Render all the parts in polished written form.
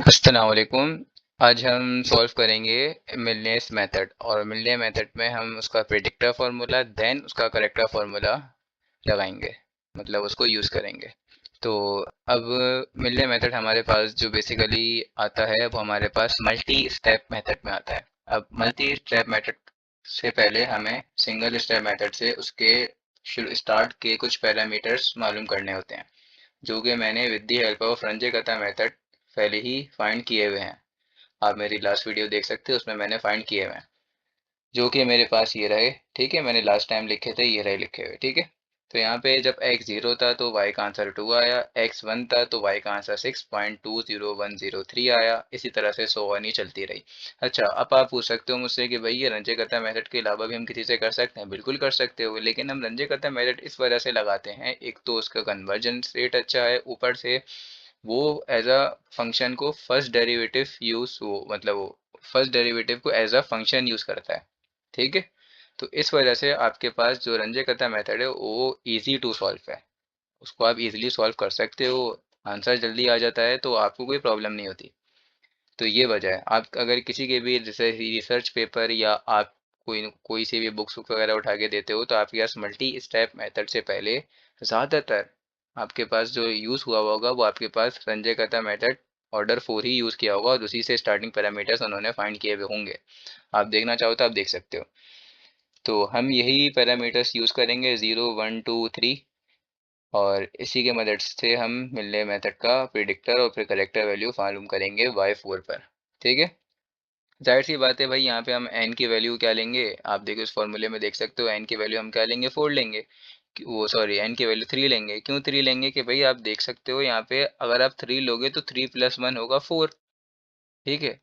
अस्सलाम वालेकुम। आज हम सॉल्व करेंगे मिलनेस मेथड और मिलने मेथड में हम उसका प्रेडिक्टर फार्मूला देन उसका करेक्टर फार्मूला लगाएंगे, मतलब उसको यूज़ करेंगे। तो अब मिलने मेथड हमारे पास जो बेसिकली आता है वो हमारे पास मल्टी स्टेप मेथड में आता है। अब मल्टी स्टेप मेथड से पहले हमें सिंगल स्टेप मेथड से उसके स्टार्ट के कुछ पैरामीटर्स मालूम करने होते हैं, जो कि मैंने with the help of Ranje कथा मेथड पहले ही फाइंड किए हुए हैं। आप मेरी लास्ट वीडियो देख सकते हो, उसमें मैंने फाइंड किए हुए हैं, जो कि मेरे पास ये रहे। ठीक है, मैंने लास्ट टाइम लिखे थे, ये रहे लिखे हुए। ठीक है, तो यहाँ पे जब x 0 था तो y का आंसर 2 आया, x 1 था तो y का आंसर 6.20103 आया, इसी तरह से सो वन ही चलती रही। अच्छा, अब आप पूछ सकते हो मुझसे कि भाई ये रंजे कथा मेथड के अलावा भी हम किसी से कर सकते हैं। बिल्कुल कर सकते हो, लेकिन हम रंजे कथा मेथड इस वजह से लगाते हैं, एक तो उसका कन्वर्जन रेट अच्छा है, ऊपर से वो एज अ फंक्शन को फर्स्ट डेरिवेटिव यूज वो मतलब वो फर्स्ट डेरिवेटिव को एज अ फंक्शन यूज करता है। ठीक है, तो इस वजह से आपके पास जो रंजे कथा मेथड है वो इजी टू सॉल्व है, उसको आप इजीली सॉल्व कर सकते हो, आंसर जल्दी आ जाता है, तो आपको कोई प्रॉब्लम नहीं होती। तो ये वजह है, आप अगर किसी के भी रिसर्च पेपर या आप कोई कोई सी भी बुक्स वगैरह उठा के देते हो, तो आपके पास मल्टी स्टेप मेथड से पहले ज़्यादातर आपके पास जो यूज़ हुआ होगा वो आपके पास संजय कथा मेथड ऑर्डर 4 ही यूज़ किया होगा और उसी से स्टार्टिंग पैरामीटर्स उन्होंने फाइंड किए हुए होंगे। आप देखना चाहो तो आप देख सकते हो। तो हम यही पैरामीटर्स यूज़ करेंगे 0 1 2 3, और इसी के मदद से हम मिलने मेथड का प्रिडिक्टर और फिर करेक्टर वैल्यू मालूम करेंगे y4 पर। ठीक है, जाहिर सी बात है भाई, यहाँ पे हम n की वैल्यू क्या लेंगे, आप देखो इस फॉर्मूले में देख सकते हो, n की वैल्यू हम क्या लेंगे, 4 लेंगे। वो सॉरी, n की वैल्यू 3 लेंगे। क्यों 3 लेंगे कि भाई आप देख सकते हो यहाँ पे अगर आप 3 लोगे तो 3 + 1 होगा 4। ठीक है,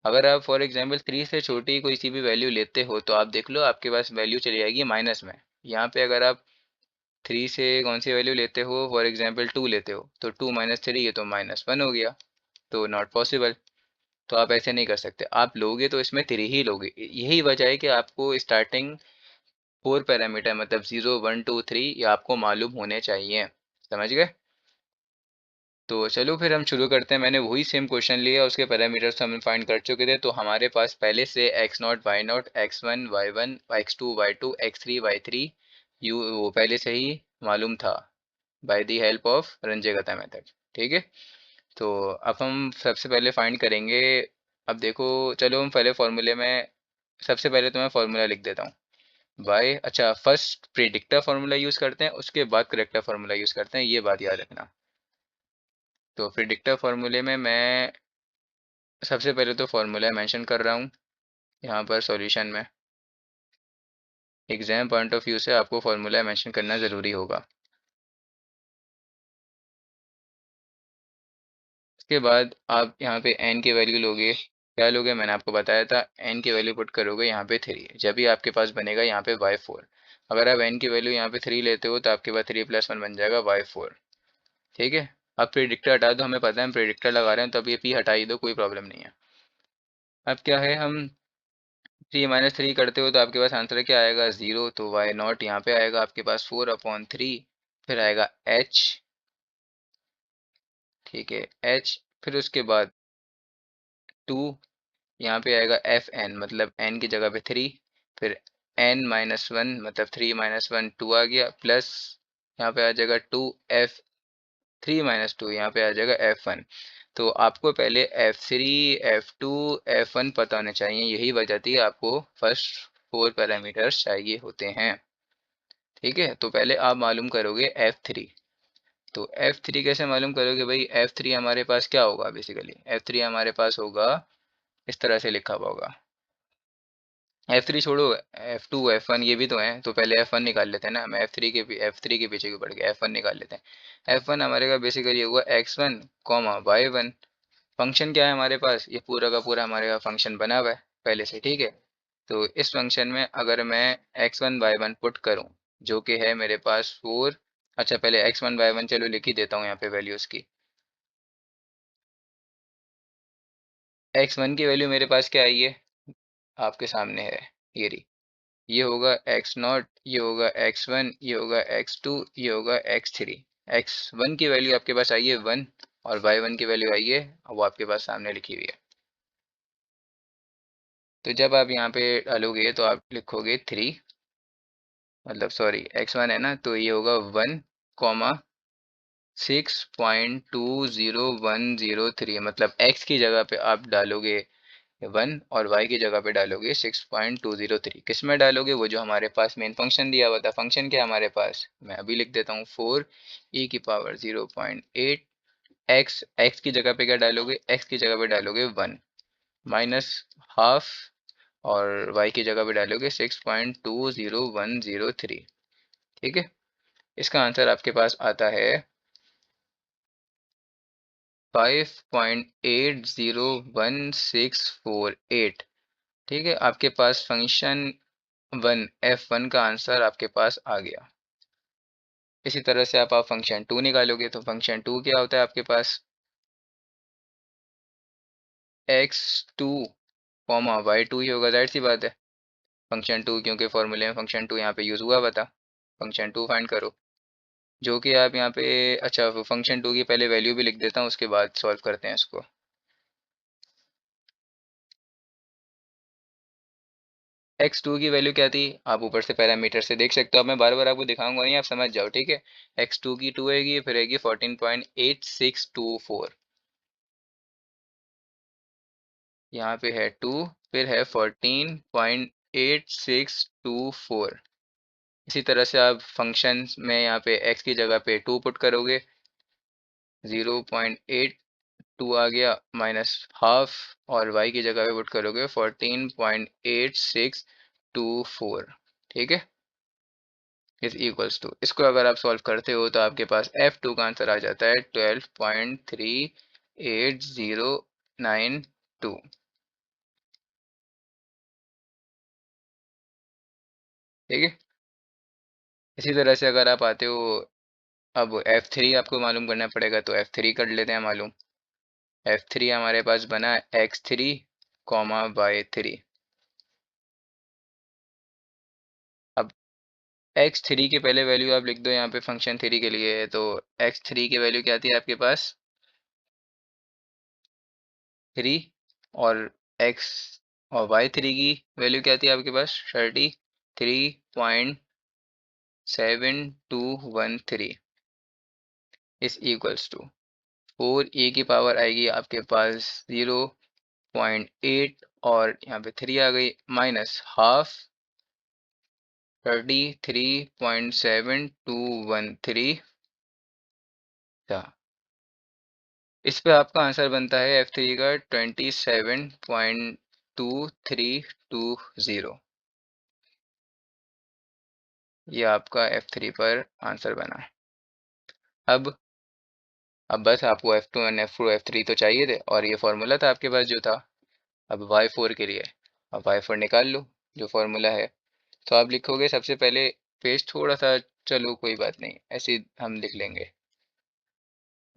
अगर आप फॉर एग्जांपल 3 से छोटी कोई सी भी वैल्यू लेते हो तो आप देख लो आपके पास वैल्यू चली जाएगी माइनस में। यहाँ पे अगर आप 3 से कौन सी वैल्यू लेते हो, फॉर एग्जांपल 2 लेते हो, तो 2 - 3 ये तो -1 हो गया, तो नॉट पॉसिबल। तो आप ऐसे नहीं कर सकते, आप लोगे तो इसमें 3 ही लोगे। यही वजह है कि आपको स्टार्टिंग 4 पैरामीटर मतलब 0 1 2 3 ये आपको मालूम होने चाहिए। समझ गए? तो चलो फिर हम शुरू करते हैं। मैंने वही सेम क्वेश्चन लिया, उसके पैरामीटर्स हम फाइंड कर चुके थे, तो हमारे पास पहले से x0 y0 x1 y1 x2 y2 x3 y3 you वो पहले से ही मालूम था by the help of Runge Kutta method. ठीक है, तो अब हम सबसे पहले फाइंड करेंगे। अब देखो, चलो हम पहले फॉर्मूले में सबसे पहले तो मैं फॉर्मूला लिख देता हूँ। बाय अच्छा, फर्स्ट प्रिडिक्टर फार्मूला यूज़ करते हैं, उसके बाद करेक्टर फार्मूला यूज़ करते हैं, ये बात याद रखना। तो प्रिडिक्टर फार्मूले में मैं सबसे पहले तो फार्मूला मेंशन कर रहा हूँ यहाँ पर सॉल्यूशन में। एग्जाम पॉइंट ऑफ व्यू से आपको फार्मूला मेंशन करना ज़रूरी होगा। उसके बाद आप यहाँ पे n की वैल्यू लोगे, क्या लोगे मैंने आपको बताया था, n की वैल्यू पुट करोगे यहाँ पे 3, जब भी आपके पास बनेगा यहाँ पे y4। अगर आप n की वैल्यू यहाँ पे 3 लेते हो तो आपके पास 3 + 1 बन जाएगा y4। ठीक है, अब प्रिडिक्टर हटा दो, हमें पता है हम प्रिडिक्टर लगा रहे हैं, तो अब ये p हटा ही दो, कोई प्रॉब्लम नहीं है। अब क्या है, हम 3 - 3 करते हो तो आपके पास आंसर क्या आएगा, 0, तो y0 यहाँ पे आएगा आपके पास 4/3, फिर आएगा h। ठीक है, h, फिर उसके बाद 2, यहाँ पे आएगा fn मतलब n की जगह पे 3, फिर n-1 मतलब 3 - 1 2 आ गया, प्लस यहाँ पे आ जाएगा 2f 3 - 2 यहाँ पे आ जाएगा f1। तो आपको पहले f3 f2 f1 पता होने चाहिए, यही वजह थी आपको फर्स्ट 4 पैरामीटर्स चाहिए होते हैं। ठीक है, तो पहले आप मालूम करोगे f3। तो f3 कैसे मालूम करोगे भाई, f3 हमारे पास क्या होगा, बेसिकली f3 हमारे पास होगा, इस तरह से लिखा हुआ होगा। F3 छोड़ो, F2 F1 ये भी तो हैं, तो पहले F1 निकाल लेते हैं ना, हम F3 के पीछे क्यों पड़ गए, F1 निकाल लेते हैं। F1 हमारे का बेसिकली हुआ x1 y1। फंक्शन क्या है हमारे पास, ये पूरा का पूरा हमारे का फंक्शन बना हुआ है पहले से। ठीक है, तो इस फंक्शन में अगर मैं x1 y1 पुट करूं, जो कि है मेरे पास 4। अच्छा, पहले x1 y1 चलो लिख ही देता हूँ यहाँ पे वैल्यूज़ की। x1 की वैल्यू मेरे पास क्या आई है, आपके सामने है, ये रही। ये होगा x0, ये होगा x1, ये होगा x2, ये होगा x3। x1 की वैल्यू आपके पास आई है 1, और y1 की वैल्यू आई है, वो आपके पास सामने लिखी हुई है। तो जब आप यहाँ पे डालोगे तो आप लिखोगे 3, मतलब सॉरी x1 है ना, तो ये होगा 1,6.20103, मतलब x की जगह पे आप डालोगे 1 और y की जगह पे डालोगे 6.203। किस में डालोगे? वो जो हमारे पास मेन फंक्शन दिया हुआ था। फंक्शन क्या हमारे पास, मैं अभी लिख देता हूँ, 4e⁻0.8 x की जगह पे क्या डालोगे? x की जगह पे डालोगे 1 माइनस हाफ, और y की जगह पे डालोगे 6.20103। ठीक है, इसका आंसर आपके पास आता है 5.801648। ठीक है, आपके पास फंक्शन f1 का आंसर आपके पास आ गया। इसी तरह से आप फंक्शन 2 निकालोगे तो फंक्शन 2 क्या होता है आपके पास? x2 कॉमा y2 ही होगा, जाहिर सी बात है। फंक्शन 2, क्योंकि फॉर्मूले में फंक्शन 2 यहाँ पे यूज़ हुआ हुआ था। फंक्शन 2 फाइंड करो, जो कि आप यहाँ पे, अच्छा फंक्शन 2 की पहले वैल्यू भी लिख देता हूँ, उसके बाद सॉल्व करते हैं इसको। x2 की वैल्यू क्या थी? आप ऊपर से पैरामीटर से देख सकते हो। अब मैं बार बार आपको दिखाऊंगा नहीं, आप समझ जाओ, ठीक है। x2 की 2 आएगी, फिर आएगी 14.8624, यहाँ पे है 2, फिर है 14.8624। इसी तरह से आप फंक्शन में यहाँ पे x की जगह पे 2 पुट करोगे, 0.82 आ गया, माइनस हाफ, और y की जगह पे पुट करोगे 14.8624। ठीक है, इज इक्वल्स टू, इसको अगर आप सॉल्व करते हो तो आपके पास f2 का आंसर आ जाता है 12.38092। ठीक है, इसी तरह से अगर आप आते हो, अब f3 आपको मालूम करना पड़ेगा, तो f3 कर लेते हैं मालूम। f3 हमारे पास बना x3 कॉमा y3। अब x3 के पहले वैल्यू आप लिख दो यहाँ पे, फंक्शन 3 के लिए, तो x3 की वैल्यू क्या थी आपके पास? 3, और x और y3 की वैल्यू क्या थी आपके पास? 33.7213 इज इक्वल्स टू 4 की पावर आएगी आपके पास 0.8, और यहाँ पे 3 आ गई, माइनस हाफ 33.7213 था। इस पे आपका आंसर बनता है f3 का 27.2320। ये आपका f3 पर आंसर बना। अब अब बस आपको f2 और f3 तो चाहिए थे, और ये फार्मूला था आपके पास जो था। अब y4 के लिए, अब y4 निकाल लो, जो फार्मूला है। तो आप लिखोगे सबसे पहले, पेज थोड़ा सा, चलो कोई बात नहीं, ऐसे ही हम लिख लेंगे।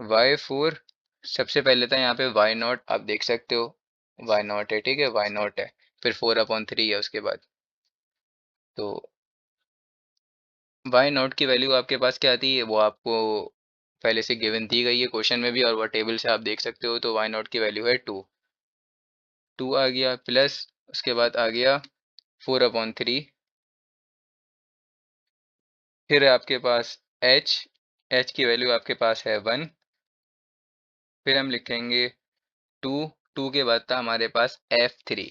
y4 सबसे पहले था यहाँ पे y0, आप देख सकते हो y0 है, ठीक है, y0 है, फिर 4/3 है उसके बाद। तो y0 की वैल्यू आपके पास क्या आती है, वो आपको पहले से गिवन दी गई है क्वेश्चन में भी, और वो टेबल से आप देख सकते हो। तो y0 की वैल्यू है 2, 2 आ गया, प्लस उसके बाद आ गया 4/3, फिर आपके पास h की वैल्यू आपके पास है 1, फिर हम लिखेंगे 2, 2 के बाद था हमारे पास f3,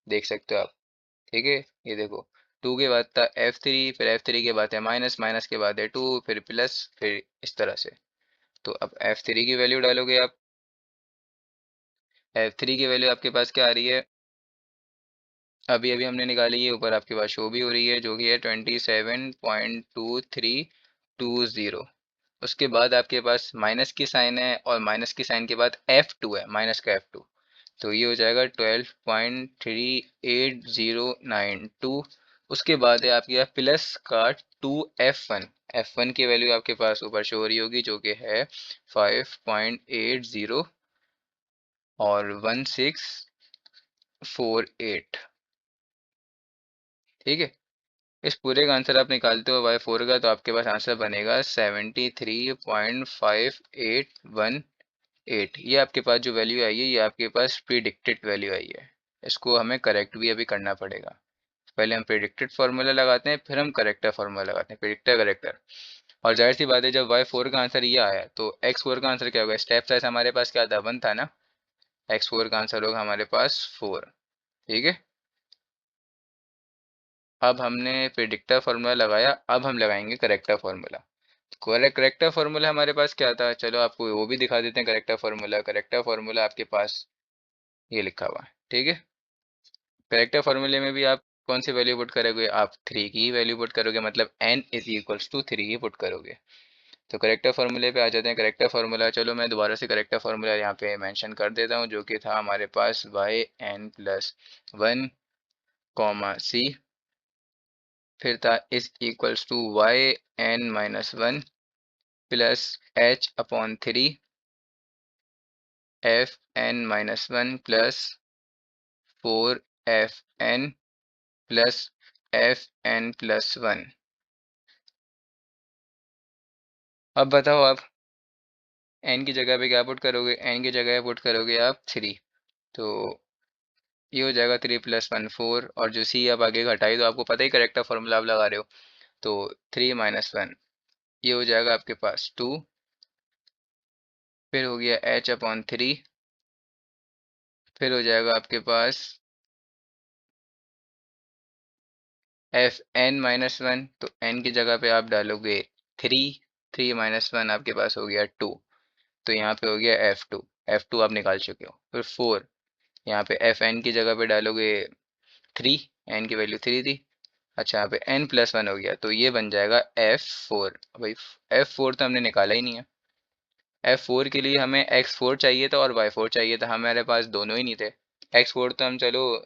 देख सकते हो आप, ठीक है, ये देखो, 2 के बाद था f3, फिर f3 के बाद है माइनस, माइनस के बाद है 2, फिर प्लस, फिर इस तरह से। तो अब f3 की वैल्यू डालोगे आप, f3 की वैल्यू आपके पास क्या आ रही है? अभी अभी हमने निकाली है, ऊपर आपके पास शो भी हो रही है, जो कि है 27.2320। उसके बाद आपके पास माइनस की साइन है, और माइनस की साइन के बाद f2 है, माइनस का f2, तो ये हो जाएगा 12.38092। उसके बाद है आपके पास प्लस का 2f1, f1 की वैल्यू आपके पास ऊपर शो हो रही होगी, जो कि है 5.80 और 1648। ठीक है, इस पूरे का आंसर आप निकालते हो y4 का, तो आपके पास आंसर बनेगा 73.581 8। ये आपके पास जो वैल्यू आई है ये आपके पास प्रिडिक्टेड वैल्यू आई है। इसको हमें करेक्ट भी अभी करना पड़ेगा। पहले हम प्रिडिक्टेड फार्मूला लगाते हैं, फिर हम करेक्टर फार्मूला लगाते हैं, प्रिडिक्टर करेक्टर। और जाहिर सी बात है जब y4 का आंसर ये आया तो x4 का आंसर क्या होगा? स्टेप साइज हमारे पास क्या था? 1 था ना। x4 का आंसर होगा हमारे पास 4। ठीक है। अब हमने प्रिडिक्टर फार्मूला लगाया, अब हम लगाएंगे करेक्टर फार्मूला। करेक्टर फार्मूला हमारे पास क्या था? चलो आपको वो भी दिखा देते हैं। करेक्टर फार्मूला, करेक्टर फार्मूला आपके पास ये लिखा हुआ है। ठीक है। करेक्टर फार्मूले में भी आप कौन सी वैल्यू पुट करोगे? आप 3 की वैल्यू पुट करोगे, मतलब n इज इक्वल्स टू 3 ही पुट करोगे। तो करेक्टर फार्मूले पे आ जाते हैं। करेक्टर फार्मूला, चलो मैं दोबारा से करेक्टर फार्मूला यहाँ पे मेंशन कर देता हूँ, जो कि था हमारे पास yn+1 कॉमा c, फिर था is equals to yn-1 plus h/3 fn-1 plus 4fn plus fn+1। अब बताओ आप n की जगह पे क्या पुट करोगे? n की जगह पुट करोगे आप 3। तो ये हो जाएगा 3+1 4, और जो c आप आगे घटाई तो आपको पता ही करेक्टर फॉर्मूला आप लगा रहे हो। तो 3-1 ये हो जाएगा आपके पास 2, फिर हो गया h/3, फिर हो जाएगा आपके पास fn-1। तो n की जगह पे आप डालोगे 3, 3-1 आपके पास हो गया 2। तो यहाँ पे हो गया f2, f2 आप निकाल चुके हो। फिर 4, यहाँ पे fn की जगह पे डालोगे 3, n की वैल्यू 3 थी। अच्छा, यहाँ पे n+1 हो गया, तो ये बन जाएगा f4। भाई f4 तो हमने निकाला ही नहीं है। f4 के लिए हमें x4 चाहिए था और y4 चाहिए था, हमारे पास दोनों ही नहीं थे। x4 तो हम चलो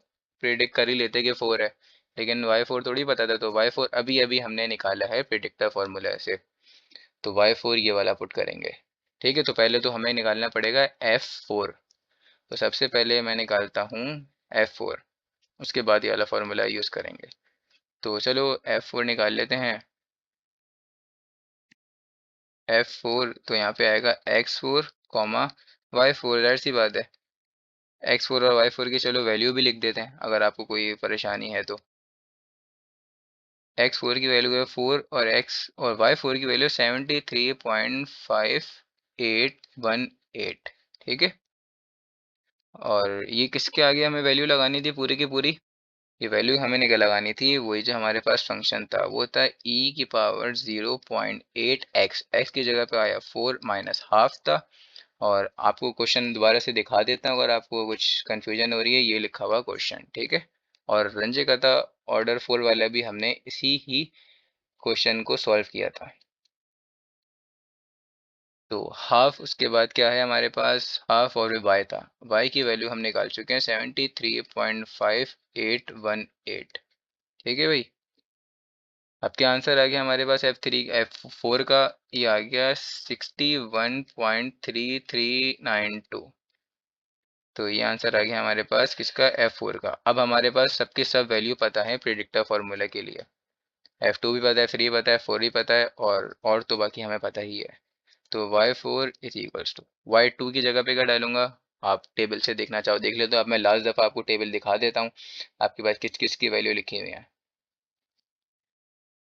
प्रिडिक्ट कर ही लेते कि 4 है, लेकिन y4 थोड़ी पता था। तो y4 अभी अभी हमने निकाला है प्रिडिक्टर फॉर्मूला से, तो y4 ये वाला पुट करेंगे। ठीक है। तो पहले तो हमें निकालना पड़ेगा f4। तो सबसे पहले मैं निकालता हूँ f4, उसके बाद ये वाला फॉर्मूला यूज़ करेंगे। तो चलो f4 निकाल लेते हैं। f4 तो यहाँ पे आएगा x4 कॉमा y4, जाहिर सी बात है। x4 और y4 की चलो वैल्यू भी लिख देते हैं अगर आपको कोई परेशानी है तो। x4 की वैल्यू है 4 और y4 की वैल्यू 73.5818। ठीक है। और ये किसके आगे हमें वैल्यू लगानी थी पूरी की पूरी? ये वैल्यू हमें निकल लगानी थी वही जो हमारे पास फंक्शन था, वो था e⁻0.8x। x की जगह पे आया 4 माइनस हाफ था। और आपको क्वेश्चन दोबारा से दिखा देता हूँ अगर आपको कुछ कन्फ्यूजन हो रही है। ये लिखा हुआ क्वेश्चन, ठीक है। और रंजे का था ऑर्डर 4 वाला भी हमने इसी ही क्वेश्चन को सॉल्व किया था। तो हाफ, उसके बाद क्या है हमारे पास? हाफ और y था। y की वैल्यू हम निकाल चुके हैं 73.5818। ठीक है भाई। अब क्या आंसर आ गया हमारे पास? f4 का ये आ गया 61.3392। तो ये आंसर आ गया हमारे पास किसका? f4 का। अब हमारे पास सबके सब वैल्यू पता है प्रिडिक्टर फार्मूला के लिए। f2 भी पता है, 3 पता है, 4 भी पता है, और तो बाकी हमें पता ही है। तो y4 is equals to y2 की जगह पे क्या डालूंगा? आप टेबल से देखना चाहो देख ले। तो अब मैं लास्ट दफ़ा आपको टेबल दिखा देता हूँ आपके पास किस किस की वैल्यू लिखी हुई है।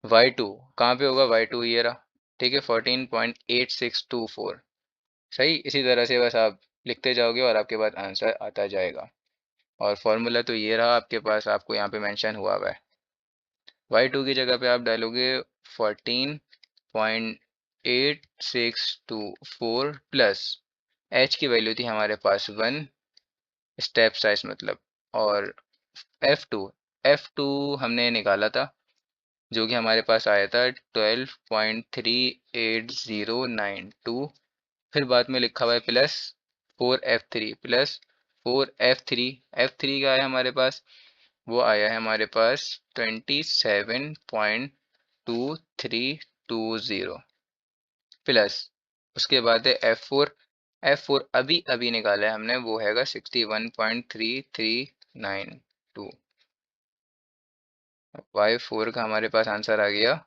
y2 कहाँ पे होगा? y2 ये रहा। ठीक है, 14.8624। सही। इसी तरह से बस आप लिखते जाओगे और आपके पास आंसर आता जाएगा। और फॉर्मूला तो ये रहा आपके पास, आपको यहाँ पे मेंशन हुआ हुआ है। y2 की जगह पे आप डालोगे 14.8624 प्लस h की वैल्यू थी हमारे पास 1, स्टेप साइज मतलब। और f2, f2 हमने निकाला था, जो कि हमारे पास आया था 12.38092। फिर बाद में लिखा हुआ है प्लस 4f3 प्लस 4f3 का आया हमारे पास, वो आया है हमारे पास 27.2320 प्लस। उसके बाद है f4। f4 अभी अभी निकाला है हमने, वो हैगा 61.3392। y4 का हमारे पास आंसर आ गया।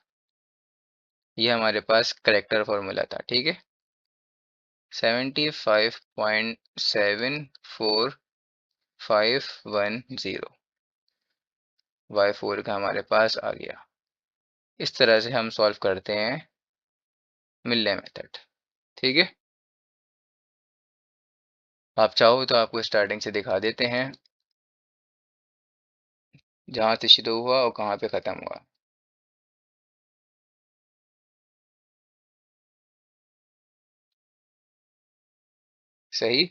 ये हमारे पास करेक्टर फॉर्मूला था। ठीक है। 75.74510 y4 का हमारे पास आ गया। इस तरह से हम सॉल्व करते हैं मिलने मेथड। ठीक है, आप चाहो तो आपको स्टार्टिंग से दिखा देते हैं जहाँ से शुरू हुआ और कहाँ पे ख़त्म हुआ। सही।